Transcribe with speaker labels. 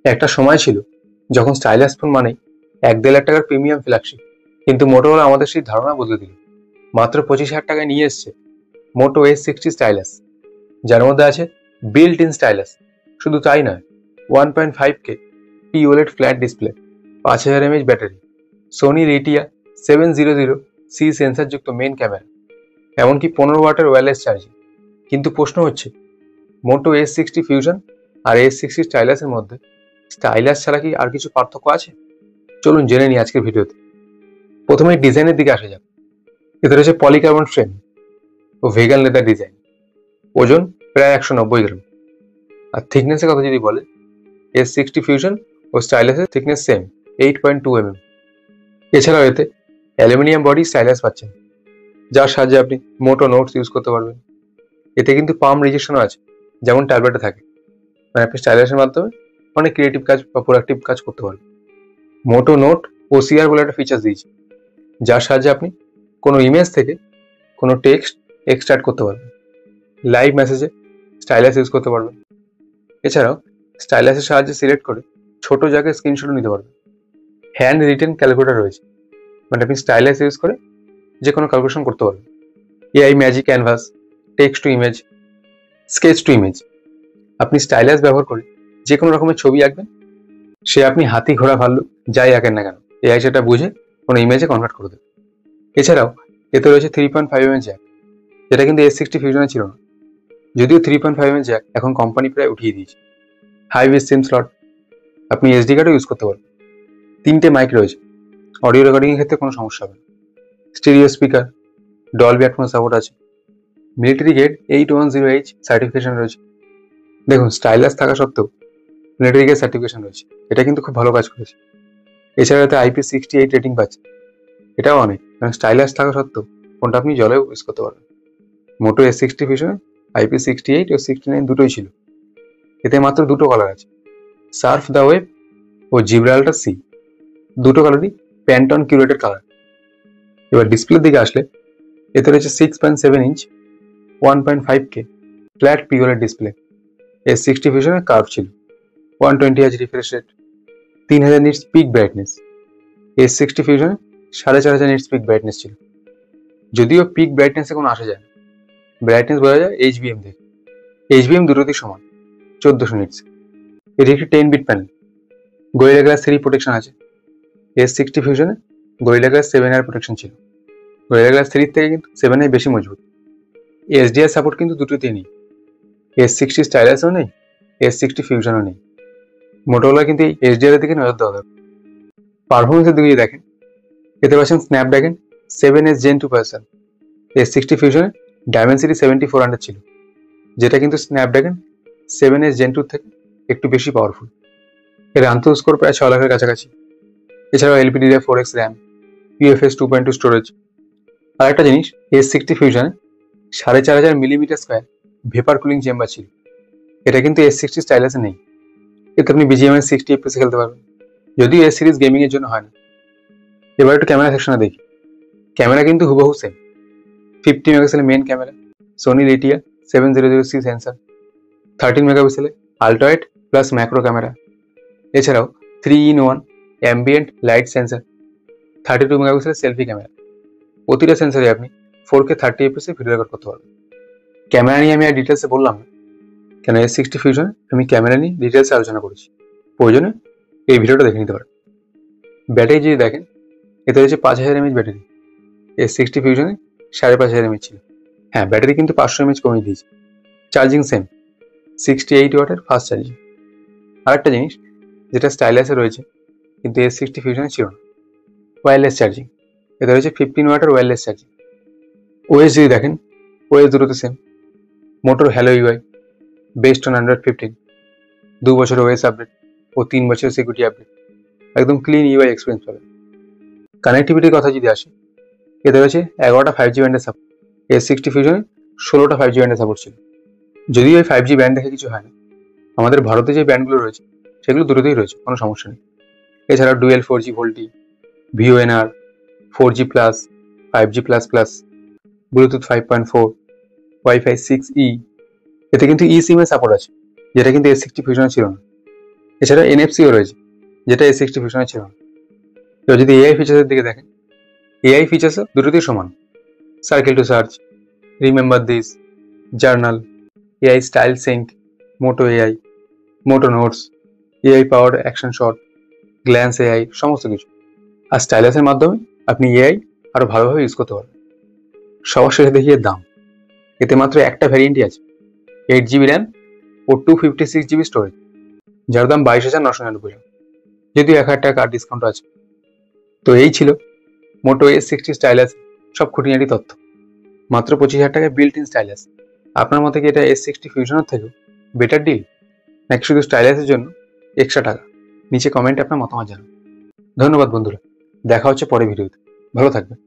Speaker 1: একটা সময় ছিল যখন স্টাইলাস ফোন মানেই 1-1.5 লাখ টাকার প্রিমিয়াম ফ্ল্যাগশিপ, কিন্তু মোটোরোলা আমাদের সেই ধারণা বদলে দিল। মাত্র 25,000 টাকায় নিয়ে এসছে মোটো S60 স্টাইলাস, যার মধ্যে আছে বিল্ট ইন স্টাইলাস। শুধু তাই নয়, 1.5K POLED flat display, 5000 mAh battery, Sony রেটিয়া 700C সেন্সারযুক্ত মেন ক্যামেরা, এমনকি 15 ওয়াটের ওয়্যারলেস চার্জিং। কিন্তু প্রশ্ন হচ্ছে, মোটো S60 ফিউশন আর S60 স্টাইলাসের মধ্যে স্টাইলাস ছাড়া কি আর কিছু পার্থক্য আছে? চলুন জেনে নিই আজকের ভিডিওতে। প্রথমে ডিজাইনের দিকে আসা যাক। এতে রয়েছে পলিকার্বন ফ্রেম ও ভেগান লেদার ডিজাইন, ওজন প্রায় 190 গ্রাম। আর থিকনেসের কথা যদি বলে, S60 ফিউশন ও স্টাইলাসের থিকনেস সেম, 8.2 mm। এছাড়াও এতে অ্যালুমিনিয়াম বডি স্টাইলাস পাচ্ছেন, যার সাহায্যে আপনি মোটো নোটস ইউজ করতে পারবেন। এতে কিন্তু পাম রিজেকশনও আছে, যেমন ট্যাবলেটে থাকে। মানে আপনি স্টাইলাসের মাধ্যমে অনেক ক্রিয়েটিভ কাজ বা প্রোডাক্টিভ কাজ করতে পারবেন। মোটো নোট OCR বলে একটা ফিচার্স দিয়েছে, যার সাহায্যে আপনি কোনো ইমেজ থেকে কোনো টেক্সট এক্সট্রাক্ট করতে পারবেন। লাইভ মেসেজে স্টাইলাস ইউজ করতে পারবেন। এছাড়াও স্টাইলাসের সাহায্যে সিলেক্ট করে ছোট জায়গায় স্ক্রিনশটও নিতে পারবেন। হ্যান্ড রিটেন ক্যালকুলেটর রয়েছে, মানে আপনি স্টাইলাস ইউজ করে যে কোনো ক্যালকুলেশন করতে পারবেন। AI magic canvas, text to image, sketch to image. আপনি স্টাইলাস ব্যবহার করে যে কোনো রকমের ছবি আঁকবেন, সে আপনি হাতি ঘোড়া ভাল্লুক যাই আঁকেন না কেন, AI সেটা বুঝে কোনো ইমেজে কনভার্ট করে দেবে। এছাড়াও এতে রয়েছে 3.5 mm জ্যাক, যেটা কিন্তু S60 ফিউশনে ছিল না। যদিও 3.5 mm জ্যাক এখন কোম্পানি প্রায় উঠিয়ে দিয়েছে। হাই বেস সিম স্লট, আপনি SD কার্ডও ইউজ করতে পারবেন। 3টে মাইক রয়েছে, অডিও রেকর্ডিং এর ক্ষেত্রে কোনো সমস্যা হবে না। Stereo speaker, Dolby atoms support আছে। মিলিটারি গ্রেড 810H সার্টিফিকেশন রয়েছে। দেখুন, স্টাইলাস থাকা সত্ত্বেও মিলিটারি গ্রেড সার্টিফিকেশন রয়েছে, এটা কিন্তু খুব ভালো কাজ করেছে। এছাড়া এতে IP68 রেটিং পাচ্ছে, এটাও অনেক, কারণ স্টাইলাস থাকা সত্ত্বেও ফোনটা আপনি জলেও ইউজ করতে পারবেন। মোটো S60 ফিউশনে IP68 ও 69 দুটোই ছিল। এতে মাত্র দুটো কালার আছে, সার্ফ দ্য ওয়েব ও জিব্রাল্টার সি। দুটো কালারই প্যান্টন কিউরেটেড কালার। এবার ডিসপ্লের দিকে আসলে, এতে রয়েছে 6.7 inch 1.5K flat POLED display. S60 ফিউশনের কার্ভ ছিল, 120Hz refresh rate, 3000 nits peak brightness. S60 ফিউশনে 4500 নিটস পিক ব্রাইটনেস ছিল। যদিও পিক ব্রাইটনেসে কোনো আসা যায় না, ব্রাইটনেস বোঝা যায় HBM থেকে। HBM দুটোতেই সমান, 1400 নিটস। এটি একটি 10-বিট প্যানেল, গরিলা গ্লাস 3 প্রোটেকশন আছে। S60 ফিউশনে গরিলা গ্লাস 7 প্রোটেকশন ছিল। গরিলা গ্লাস 3 থেকে কিন্তু 7 বেশি মজবুত। SDR সাপোর্ট কিন্তু দুটোতেই নেই, S60 স্টাইলাসও নেই, S60 ফিউশনও নেই। মোটোরোলা কিন্তু এই SDR এর দিকে নজর দেওয়া দরকার। পারফরমেন্সের দিকে দেখেন, এতে পাচ্ছেন Snapdragon 7S Gen 2 processor. S60 ফিউশনে ডায়মেনসিটি 7400 ছিল, যেটা কিন্তু স্ন্যাপড্রাগন 7S Gen 2 থেকে একটু বেশি পাওয়ারফুল। এর আন্তঃ স্কোর প্রায় 6 লাখের কাছাকাছি। এছাড়াও LPDDR4X র্যাম, UFS 2.2 স্টোরেজ। আর একটা জিনিস, S60 ফিউশনে 4500 millimetre square vapour cooling chamber ছিল, এটা কিন্তু S60 স্টাইলাসে নেই। এতে আপনি BGMI 60 FPS খেলতে পারবেন, যদিও S সিরিজ গেমিং এর জন্য হয় না। এবার একটু ক্যামেরা সেকশনে দেখি। ক্যামেরা কিন্তু হুবহু সেম, 50 মেগাপিক্সেলের main camera, Sony রেটিয়া 700C sensor, 13 মেগাপিক্সেলের ultra wide plus macro camera. এছাড়াও 3-in-1 অ্যাম্বিয়েন্ট লাইট সেন্সার, 32 মেগাপিক্সেলের সেলফি ক্যামেরা। প্রতিটা সেন্সারে আপনি 4K 30 FPS ভিডিও রেকর্ড করতে পারবেন। ক্যামেরা নিয়ে আমি আর ডিটেলসে বললাম না, কেন S60 ফিউশনে আমি ক্যামেরা নিয়ে ডিটেলসে আলোচনা করেছি। প্রয়োজনে এই ভিডিওটা দেখে নিতে পারেন। ব্যাটারি যদি দেখেন, এতে রয়েছে 5000 mAh ব্যাটারি। S60 ফিউশনে 5500 mAh ছিল। হ্যাঁ, ব্যাটারি কিন্তু 500 mAh কমিয়ে দিয়েছে। চার্জিং সেম, 68 ওয়াটের ফাস্ট চার্জিং। আরেকটা জিনিস যেটা স্টাইলাসে রয়েছে কিন্তু S60 ফিউশনে ছিল না, ওয়্যারলেস চার্জিং। এতে রয়েছে 15 ওয়াটের ওয়্যারলেস চার্জিং। OS যদি দেখেন, OS দুটোতে সেম। মোটোর hello UI, based on Android 15, 2 বছর OS আপডেট ও 3 বছর সিকিউরিটি আপডেট। একদম ক্লিন UI এক্সপিরিয়েন্স পাবেন। কানেক্টিভিটির কথা যদি আসে, এতে রয়েছে 11টা 5G ব্যান্ডের সাপোর্ট। S60 ফিউশনে 16টা 5G ব্যান্ডের সাপোর্ট ছিল। যদিও এই 5G ব্যান্ড দেখে কিছু হয় না, আমাদের ভারতে যে ব্যান্ডগুলো রয়েছে সেগুলো দুটোতেই রয়েছে, কোনো সমস্যা নেই। এছাড়া dual 4G VoLTE, VONR, 4G+, 5G++, Bluetooth 5.4, Wi-Fi 6E। এতে কিন্তু eSIM এর সাপোর্ট আছে, যেটা কিন্তু S60 ফিউশনে ছিল না। এছাড়া এনএফসিও রয়েছে, যেটা S60 ফিউশনে ছিল না। এবার যদি এআই ফিচার্সের দিকে দেখেন, এআই ফিচার্স দুটোতেই সমান। Circle to search, remember this, journal, AI style sync, Moto AI, Moto Notes, AI powered action shot, glance AI, সমস্ত কিছু। আর স্টাইলাসের মাধ্যমে আপনি এআই আরো ভালোভাবে ইউজ করতে পারবেন। সবার শেষে দেখি এর দাম। এতে মাত্র একটা ভ্যারিয়েন্টই আছে, 8GB র্যাম ও 256GB স্টোরেজ, যার দাম 22,999 টাকা, যদিও 1,000 টাকা কার ডিসকাউন্ট আছে। তো এই ছিল মোটো S60 স্টাইলাস সব খুঁটিনাটি তথ্য। মাত্র 25,000 টাকায় বিল্ট ইন স্টাইলাস। আপনার মতে কি এটা S60 ফিউশনের থেকেও বেটার ডিল, নাকি শুধু স্টাইলাসের জন্য এক্সট্রা টাকা? নিচে কমেন্টে আপনার মতামত জানান। ধন্যবাদ বন্ধুরা, দেখা হচ্ছে পরের ভিডিওতে। ভালো থাকবেন।